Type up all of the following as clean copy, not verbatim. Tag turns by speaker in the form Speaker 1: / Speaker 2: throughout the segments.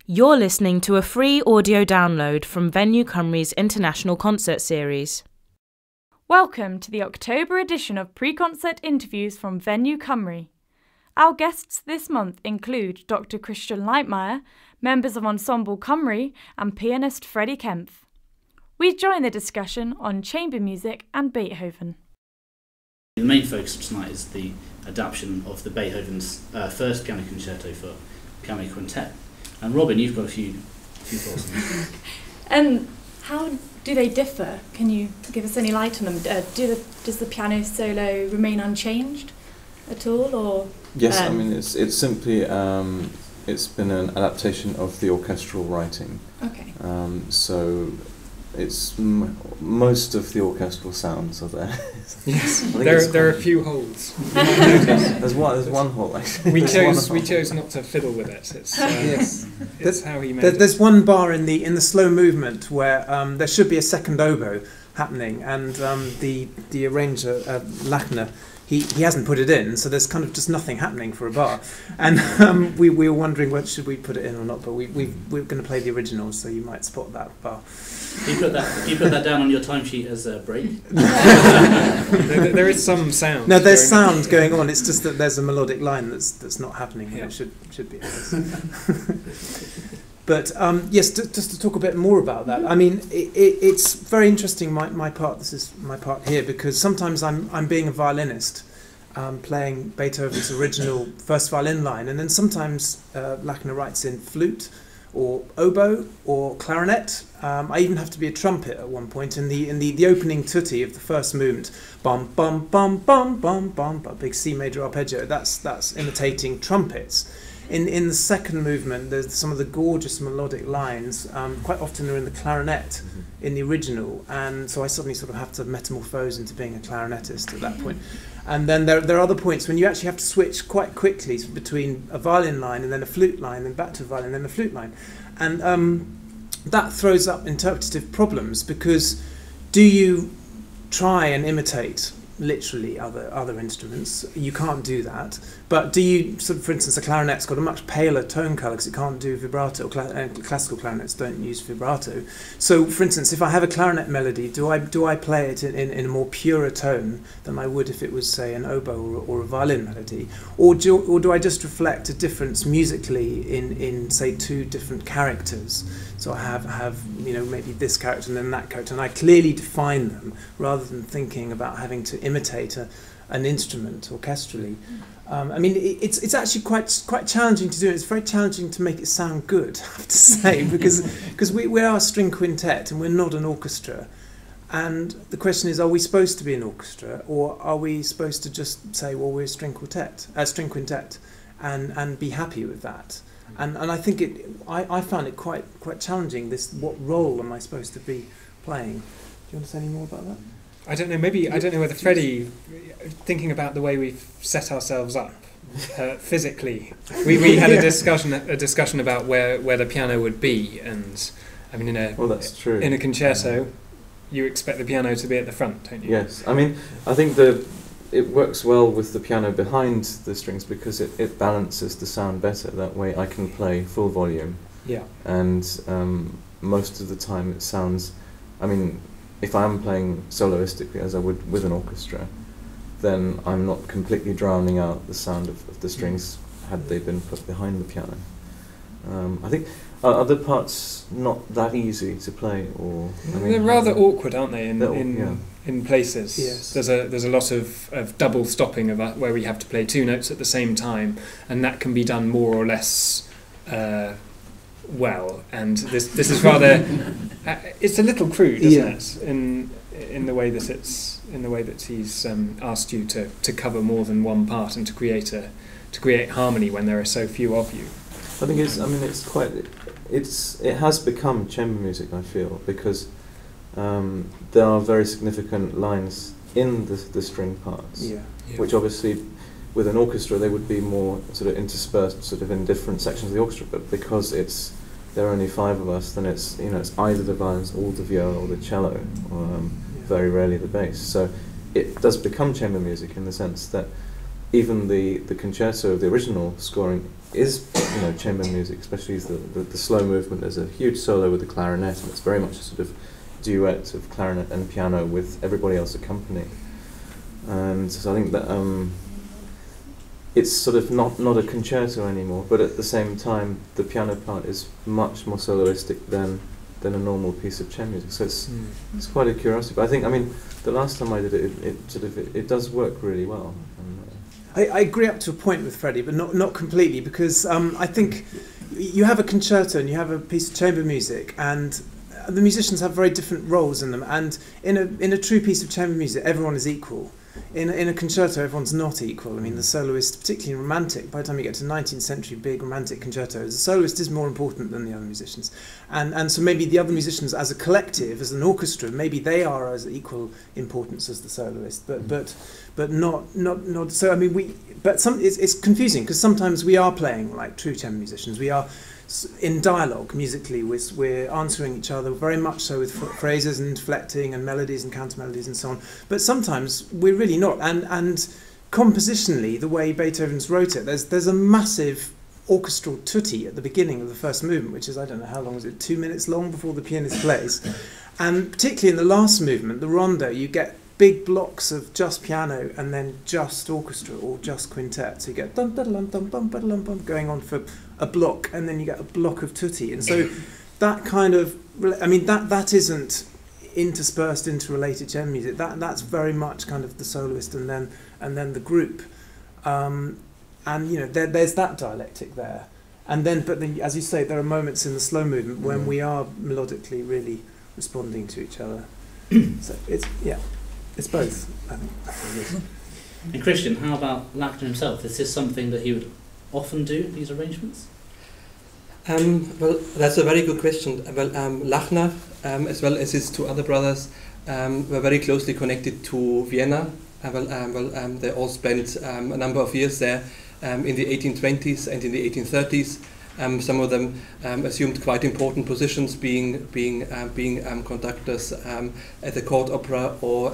Speaker 1: You're listening to a free audio download from Venue Cymru's International Concert Series.
Speaker 2: Welcome to the October edition of pre-concert interviews from Venue Cymru. Our guests this month include Dr. Christian Leitmeir, members of Ensemble Cymru, and pianist Freddy Kempf. We join the discussion on chamber music and Beethoven.
Speaker 3: The main focus tonight is the adaptation of the Beethoven's first piano concerto for Piano and Quintet. And Robyn, you've got a few thoughts on this.
Speaker 2: And how do they differ? Can you give us any light on them? Does the piano solo remain unchanged at all, or?
Speaker 4: Yes, I mean it's simply it's been an adaptation of the orchestral writing.
Speaker 2: Okay.
Speaker 4: So it's most of the orchestral sounds are there.
Speaker 5: Yes, there are a few holes.
Speaker 4: There's one hole actually.
Speaker 5: We chose not to fiddle with it. It's yes, it's how he made it.
Speaker 6: There's one bar in the slow movement where there should be a second oboe happening, and the arranger Lachner, he hasn't put it in, so there's kind of just nothing happening for a bar. And we were wondering whether should we put it in or not, but we're going to play the original, so you might spot that bar.
Speaker 3: Can you put that down on your timesheet as a break?
Speaker 5: There is some sound.
Speaker 6: No, there's sound going on. It's just that there's a melodic line that's not happening. Yeah. It should be. But yes, just to talk a bit more about that. I mean, it's very interesting. My part. This is my part here, because sometimes I'm being a violinist, playing Beethoven's original first violin line, and then sometimes Lachner writes in flute, or oboe, or clarinet. I even have to be a trumpet at one point. In the opening tutti of the first movement, bum bum bum bum bum bum, a big C major arpeggio. That's imitating trumpets. In the second movement, there's some of the gorgeous melodic lines. Quite often they're in the clarinet in the original, and so I suddenly sort of have to metamorphose into being a clarinetist at that point. And then there are other points when you actually have to switch quite quickly between a violin line and then a flute line, then back to a violin, then a flute line. And that throws up interpretative problems, because do you try and imitate literally other instruments? You can't do that. But do you, so for instance, a clarinet's got a much paler tone colour because it can't do vibrato. Classical clarinets don't use vibrato. So, for instance, if I have a clarinet melody, do I play it in a more purer tone than I would if it was, say, an oboe or a violin melody, or do I just reflect a difference musically in say two different characters? So I have maybe this character and then that character, and I clearly define them rather than thinking about having to imitate an instrument orchestrally. I mean, it's actually quite challenging to do. It's very challenging to make it sound good, I have to say, because we are a string quintet and we're not an orchestra. And the question is, are we supposed to be an orchestra, or are we supposed to just say, well, we're a string quintet, and be happy with that? And I think I found it quite challenging. What role am I supposed to be playing? Do you want to say any more about that?
Speaker 5: I don't know. Maybe I don't know whether Freddy, thinking about the way we've set ourselves up physically, we had a discussion about where the piano would be, and I mean
Speaker 4: that's true.
Speaker 5: In a concerto, you expect the piano to be at the front, don't you?
Speaker 4: Yes, I mean I think it works well with the piano behind the strings because it balances the sound better. That way I can play full volume.
Speaker 5: Yeah.
Speaker 4: And most of the time it sounds, I mean, if I'm playing soloistically as I would with an orchestra, then I'm not completely drowning out the sound of the strings had they been put behind the piano. I think other parts not that easy to play, or I mean,
Speaker 5: they're rather awkward, aren't they? In places,
Speaker 6: yes.
Speaker 5: There's a lot of double stopping where we have to play two notes at the same time, and that can be done more or less well. And this is rather it's a little crude, isn't it? In the way that he's asked you to cover more than one part and to create harmony when there are so few of you.
Speaker 4: I think it has become chamber music, I feel, because there are very significant lines in the string parts, which obviously with an orchestra they would be more sort of interspersed sort of in different sections of the orchestra, but because there are only five of us, then it's either the violins or the viola or the cello, or very rarely the bass. So it does become chamber music in the sense that even the concerto of the original scoring is, you know, chamber music, especially the slow movement. There's a huge solo with the clarinet, and it's very much a sort of duet of clarinet and piano with everybody else accompanying. And so I think that it's sort of not a concerto anymore, but at the same time the piano part is much more soloistic than a normal piece of chamber music. So it's quite a curiosity. But I think, I mean, the last time I did it, it does work really well. And,
Speaker 6: I agree up to a point with Freddie, but not completely, because I think you have a concerto and you have a piece of chamber music, and the musicians have very different roles in them. And in a true piece of chamber music, everyone is equal. In a concerto, everyone's not equal. I mean, the soloist, particularly in romantic, by the time you get to 19th century big romantic concertos, the soloist is more important than the other musicians. And so maybe the other musicians as a collective, as an orchestra, maybe they are as equal importance as the soloist, but not so. I mean, it's confusing, because sometimes we are playing like true chamber musicians. We are in dialogue musically, we're answering each other very much so with phrases and inflecting and melodies and counter melodies and so on. But sometimes we're really not. And compositionally, the way Beethoven's wrote it, there's a massive orchestral tutti at the beginning of the first movement, which is, I don't know how long is it, 2 minutes long before the pianist plays. And particularly in the last movement, the rondo, you get big blocks of just piano and then just orchestra or just quintet. So you get dum da dum dum bum dum bum going on for a block, and then you get a block of tutti. And so that kind of, I mean, that isn't interspersed into related chamber music. That's very much kind of the soloist and then the group. And you know, there's that dialectic there. And then, but then, as you say, there are moments in the slow movement when we are melodically really responding to each other. So it's both, I think.
Speaker 3: And Christian, how about Lachner himself? Is this something that he would often do, these arrangements?
Speaker 7: Well, that's a very good question. Well, Lachner, as well as his two other brothers, were very closely connected to Vienna. They all spent a number of years there in the 1820s and in the 1830s. Some of them assumed quite important positions, being conductors at the court opera or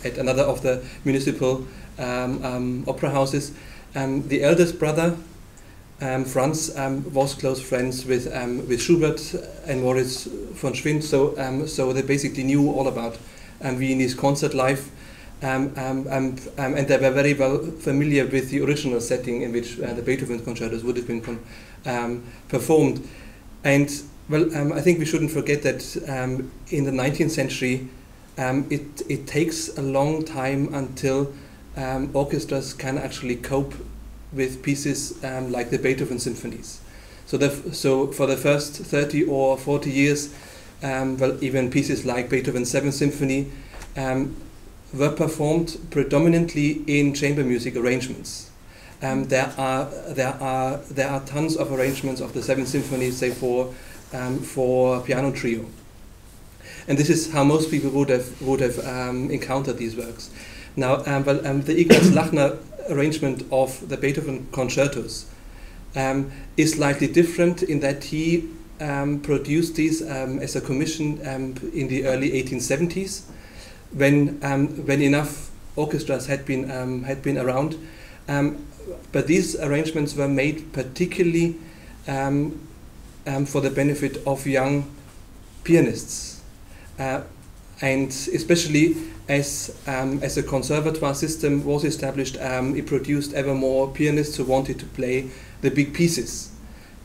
Speaker 7: at another of the municipal opera houses. The eldest brother, Franz, was close friends with Schubert and Moritz von Schwind, so they basically knew all about Viennese concert life. And they were very well familiar with the original setting in which the Beethoven concertos would have been performed. And well, I think we shouldn't forget that in the 19th century, it takes a long time until orchestras can actually cope with pieces like the Beethoven symphonies. So for the first 30 or 40 years, even pieces like Beethoven's 7th Symphony were performed predominantly in chamber music arrangements. There are tons of arrangements of the 7th Symphony, say for piano trio, and this is how most people would have encountered these works. Now, the Ignaz Lachner arrangement of the Beethoven concertos is slightly different in that he produced these as a commission in the early 1870s. When enough orchestras had been around, but these arrangements were made particularly for the benefit of young pianists, and especially as a conservatoire system was established, it produced ever more pianists who wanted to play the big pieces,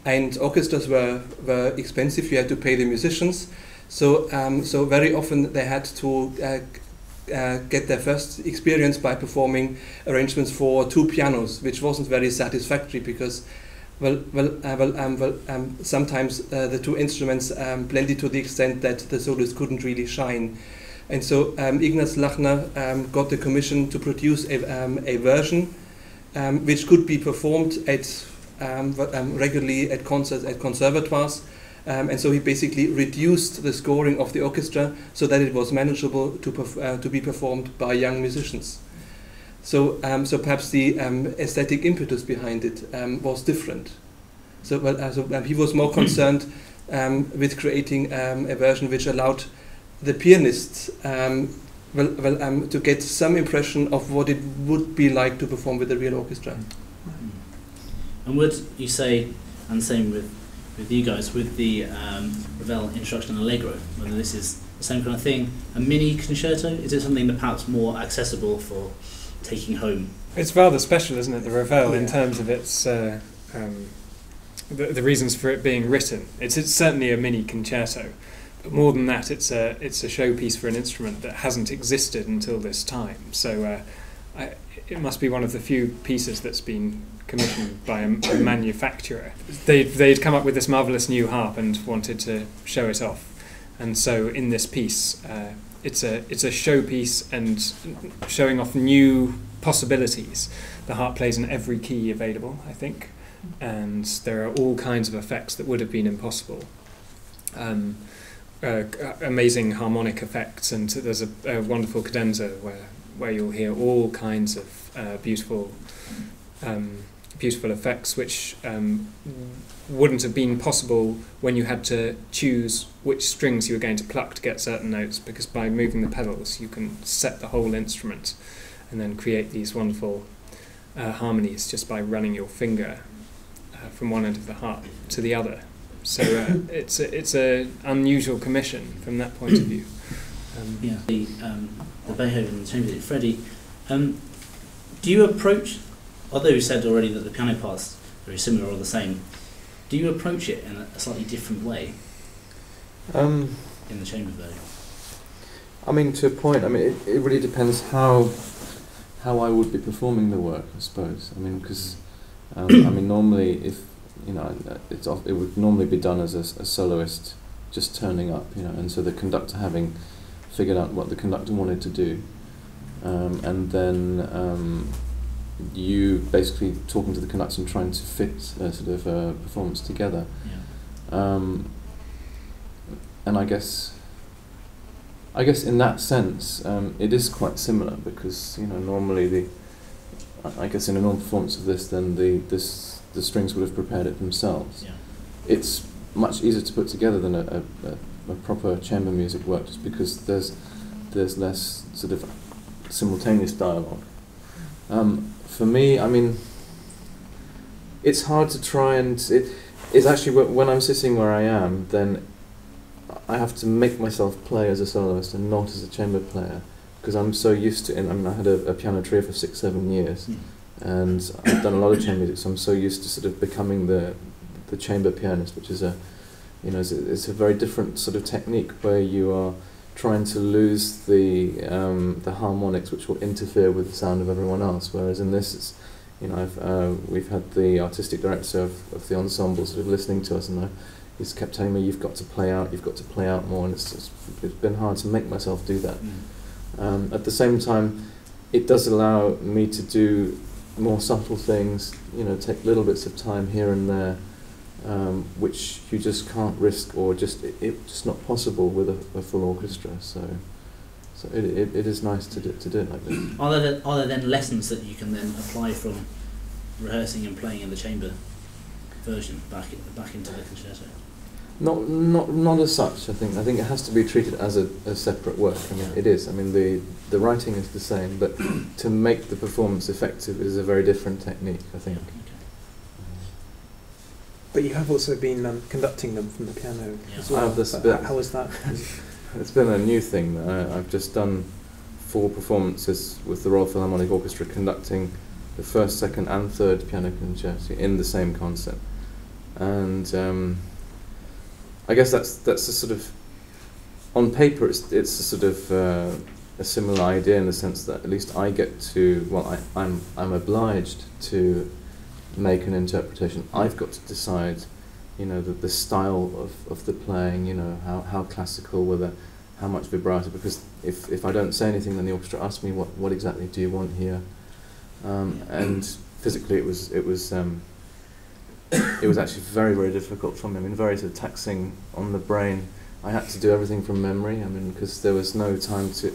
Speaker 7: and orchestras were expensive. You had to pay the musicians. So very often they had to get their first experience by performing arrangements for two pianos, which wasn't very satisfactory because, sometimes the two instruments blended to the extent that the soloist couldn't really shine. And so Ignaz Lachner got the commission to produce a version which could be performed at regularly at concerts at conservatoires. And so he basically reduced the scoring of the orchestra so that it was manageable to be performed by young musicians. So perhaps the aesthetic impetus behind it was different. So he was more concerned with creating a version which allowed the pianists to get some impression of what it would be like to perform with a real orchestra.
Speaker 3: And would you say, and same with you guys, with the Ravel Introduction and Allegro, whether this is the same kind of thing, a mini concerto? Is it something that perhaps more accessible for taking home?
Speaker 5: It's rather special, isn't it, the Ravel, in terms of its the reasons for it being written. It's certainly a mini concerto, but more than that, it's a showpiece for an instrument that hasn't existed until this time. So it must be one of the few pieces that's been commissioned by a manufacturer. They'd come up with this marvellous new harp and wanted to show it off. And so in this piece, it's a showpiece and showing off new possibilities. The harp plays in every key available, I think, and there are all kinds of effects that would have been impossible. Amazing harmonic effects, and there's a wonderful cadenza where you'll hear all kinds of beautiful effects which wouldn't have been possible when you had to choose which strings you were going to pluck to get certain notes, because by moving the pedals you can set the whole instrument and then create these wonderful harmonies just by running your finger from one end of the harp to the other. So it's an unusual commission from that point of view.
Speaker 3: The Beethoven and the chamber music. Freddy, do you approach, although you said already that the piano parts are very similar or the same, do you approach it in a slightly different way in the chamber version?
Speaker 4: I mean, to a point. I mean, it really depends how I would be performing the work, I suppose. I mean, because I mean, normally, if you know, it would normally be done as a soloist, just turning up, you know, and so the conductor having figured out what the conductor wanted to do, and then you basically talking to the conductor and trying to fit sort of a performance together. Yeah. And I guess in that sense, it is quite similar, because you know, normally I guess in a normal performance of this, then the strings would have prepared it themselves. Yeah. It's much easier to put together than a proper chamber music work, just because there's less sort of simultaneous dialogue. For me, I mean, it's hard to try and it's actually when I'm sitting where I am, then I have to make myself play as a soloist and not as a chamber player, because I'm so used to it. I mean, I had a piano trio for 6-7 years, and I've done a lot of chamber music, so I'm so used to sort of becoming the chamber pianist, which is it's a very different sort of technique where you are trying to lose the harmonics which will interfere with the sound of everyone else. Whereas in this, it's, you know, we've had the artistic director of the ensemble sort of listening to us, and he's kept telling me, you've got to play out more, and it's been hard to make myself do that. At the same time, it does allow me to do more subtle things, you know, take little bits of time here and there, which you just can't risk, or it's just not possible with a full orchestra. So it is nice to do it like this.
Speaker 3: Are there then lessons that you can then apply from rehearsing and playing in the chamber version back into the concerto?
Speaker 4: Not as such. I think it has to be treated as a separate work. I mean, it is. I mean, the writing is the same, but to make the performance effective is a very different technique, I think.
Speaker 6: But you have also been conducting them from the piano as well. How was that?
Speaker 4: It's been a new thing. I've just done 4 performances with the Royal Philharmonic Orchestra, conducting the first, second, and third piano concerti in the same concert, and I guess that's a sort of, on paper it's a sort of a similar idea, in the sense that at least I get to, I'm obliged to make an interpretation. I've got to decide, you know, the style of the playing, you know, how classical, how much vibrato, because if I don't say anything, then the orchestra asks me what exactly do you want here, and physically it was actually very, very difficult for me. I mean, very sort of taxing on the brain. I had to do everything from memory. I mean, because there was no time to,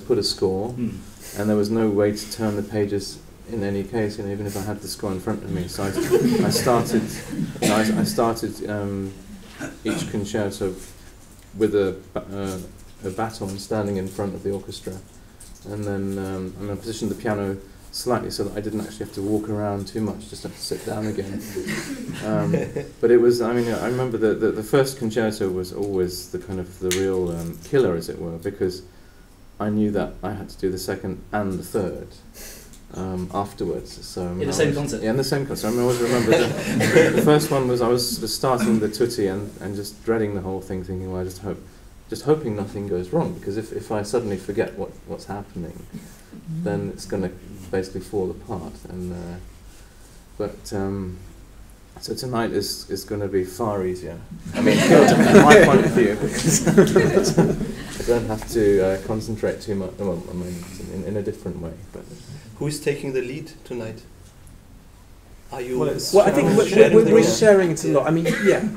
Speaker 4: put a score, and there was no way to turn the pages in any case. You know, even if I had the score in front of me. So I started each concerto with a baton standing in front of the orchestra, and then I positioned the piano slightly so that I didn't actually have to walk around too much, just have to sit down again. But it was, I mean, I remember the first concerto was always the kind of the real killer, as it were, because I knew that I had to do the second and the third afterwards. So
Speaker 3: in the same concert?
Speaker 4: Yeah, in the same concert. I always remember the first one was I was sort of starting the tutti and just dreading the whole thing, thinking, well, just hoping nothing goes wrong, because if I suddenly forget what's happening, then it's going to basically fall apart. And so tonight is going to be far easier. I mean, from my point of view, because I don't have to concentrate too much. Well, I mean, in a different way. But
Speaker 7: who's taking the lead tonight? Are you?
Speaker 6: Well, I think we're sharing it a lot. I mean, yeah.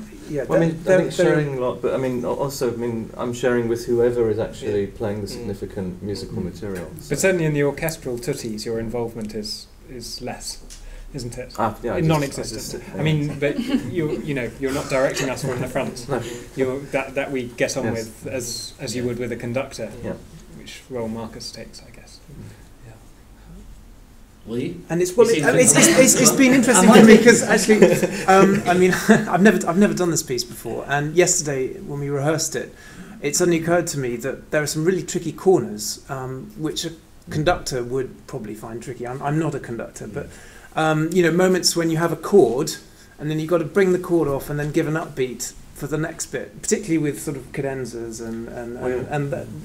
Speaker 4: Well, I think sharing a lot, but I mean, also, I'm sharing with whoever is actually playing the significant musical material. So.
Speaker 5: But certainly in the orchestral tuttis, your involvement is less, isn't it?
Speaker 4: Yeah,
Speaker 5: non-existent. I mean, but you're not directing us from the front.
Speaker 4: No.
Speaker 5: That we get on with as you would with a conductor,
Speaker 4: yeah.
Speaker 5: Which role Marcus takes, I guess.
Speaker 3: Will you?
Speaker 6: And it's been interesting for me because actually, I mean, I've never done this piece before, and yesterday when we rehearsed it, it suddenly occurred to me that there are some really tricky corners, which a conductor would probably find tricky. I'm not a conductor, but moments when you have a chord, and then you've got to bring the chord off and then give an upbeat for the next bit, particularly with sort of cadenzas and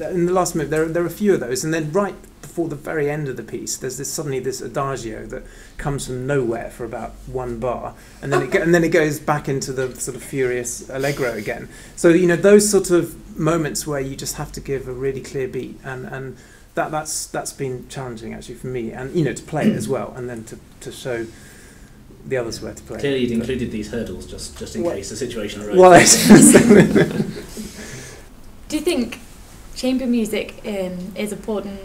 Speaker 6: in the last move there are a few of those, and then right before the very end of the piece there's suddenly this adagio that comes from nowhere for about one bar, and then it goes back into the sort of furious allegro again. So those sort of moments where you just have to give a really clear beat, and that's been challenging actually for me, and to play it as well, and then to show the others where to play.
Speaker 3: Clearly you'd included these hurdles just in case the situation arose.
Speaker 6: Well,
Speaker 2: do you think chamber music is important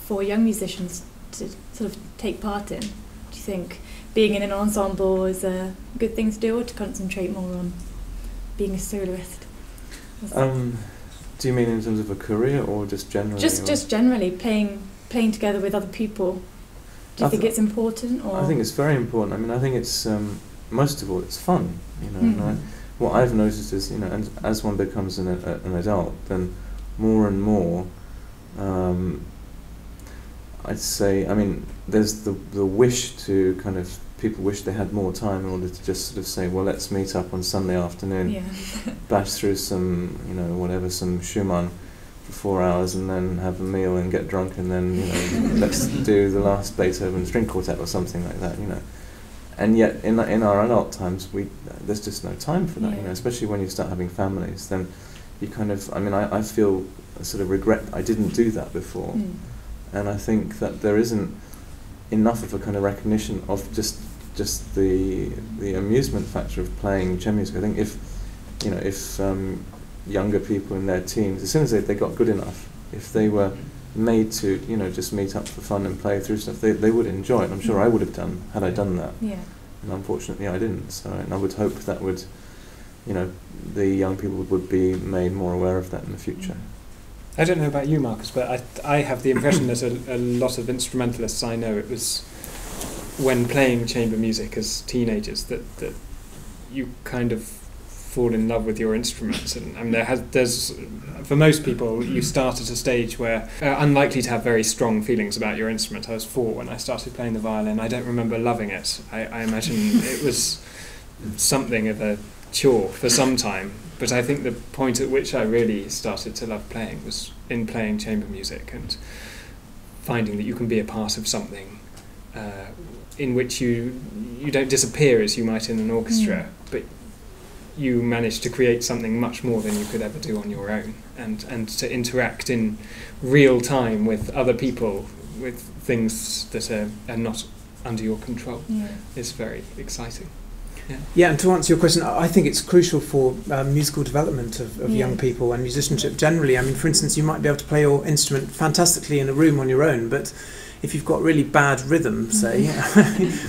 Speaker 2: for young musicians to sort of take part in? Do you think being in an ensemble is a good thing to do, or to concentrate more on being a soloist?
Speaker 4: Do you mean in terms of a career, or just generally?
Speaker 2: Just generally playing together with other people. Do you think it's important? Or?
Speaker 4: I think it's very important. I mean, I think it's most of all it's fun. And what I've noticed is and as one becomes an adult, then more and more, I'd say. I mean, there's the wish to kind of people wish they had more time in order to just sort of say, well, let's meet up on Sunday afternoon, bash through some some Schumann for 4 hours, and then have a meal and get drunk, and then let's do the last Beethoven String Quintet or something like that. And yet in our adult times there's just no time for that. Especially when you start having families, then you kind of I feel a sort of regret I didn't do that before. And I think that there isn't enough of a kind of recognition of just the amusement factor of playing chamber music. I think if younger people in their teens, as soon as they got good enough, if they were made to just meet up for fun and play through stuff, they would enjoy it. I'm sure I would have done had I done that. And unfortunately I didn't. So and I would hope that would the young people would be made more aware of that in the future.
Speaker 5: I don't know about you, Marcus, but I have the impression that a lot of instrumentalists I know, it was when playing chamber music as teenagers that you kind of fall in love with your instruments, and there's for most people you start at a stage where unlikely to have very strong feelings about your instrument. I was 4 when I started playing the violin. I don't remember loving it. I imagine it was something of a chore for some time, but I think the point at which I really started to love playing was in playing chamber music and finding that you can be a part of something in which you don't disappear as you might in an orchestra, but you manage to create something much more than you could ever do on your own, and to interact in real time with other people, with things that are not under your control, is very exciting.
Speaker 6: Yeah, and to answer your question, I think it's crucial for musical development of young people and musicianship generally. I mean, for instance, you might be able to play your instrument fantastically in a room on your own, but if you've got really bad rhythm, say,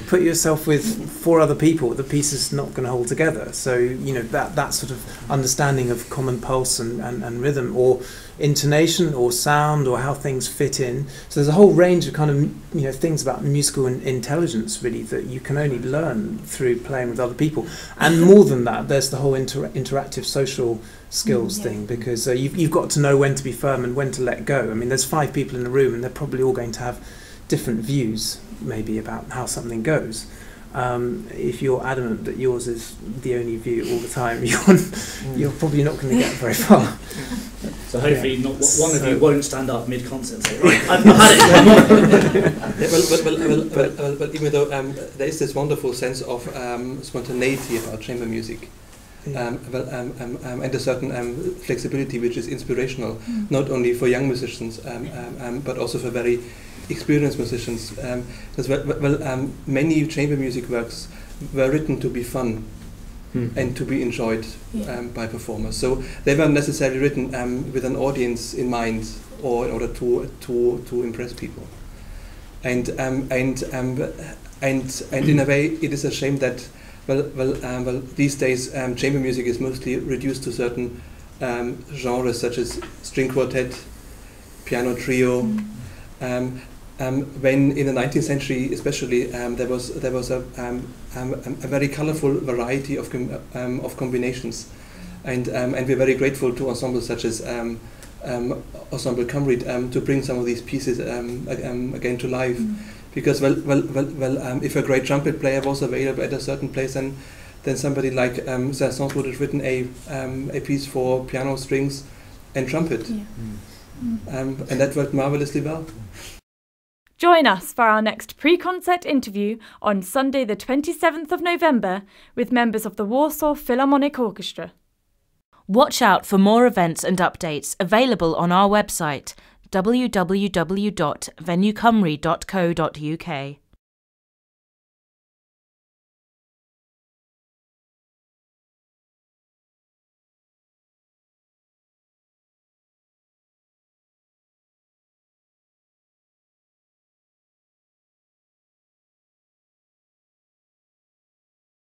Speaker 6: put yourself with 4 other people, the piece is not going to hold together. So, you know, that sort of understanding of common pulse and rhythm, or intonation or sound, or how things fit in. So there's a whole range of kind of, you know, things about musical intelligence really that you can only learn through playing with other people. And more than that, there's the whole interactive social skills thing, because you've got to know when to be firm and when to let go. I mean, there's 5 people in the room and they're probably all going to have different views maybe about how something goes. If you're adamant that yours is the only view all the time, you're probably not going to get very far.
Speaker 3: So hopefully one of you won't stand up mid-concert and say, right, I've had it.
Speaker 7: Well, even though there is this wonderful sense of spontaneity about chamber music, and a certain flexibility which is inspirational, not only for young musicians, but also for very experienced musicians. Because many chamber music works were written to be fun and to be enjoyed by performers. So they weren't necessarily written with an audience in mind, or in order to impress people. And in a way, it is a shame that these days chamber music is mostly reduced to certain genres such as string quartet, piano trio. When in the 19th century, especially, there was a very colorful variety of combinations, and we're very grateful to ensembles such as Ensemble Cymru to bring some of these pieces again to life. Because if a great trumpet player was available at a certain place, then somebody like Saint-Saëns would have written a piece for piano, strings, and trumpet, and that worked marvelously well.
Speaker 2: Join us for our next pre-concert interview on Sunday the 27th of November with members of the Warsaw Philharmonic Orchestra.
Speaker 1: Watch out for more events and updates available on our website www.venuecymru.co.uk.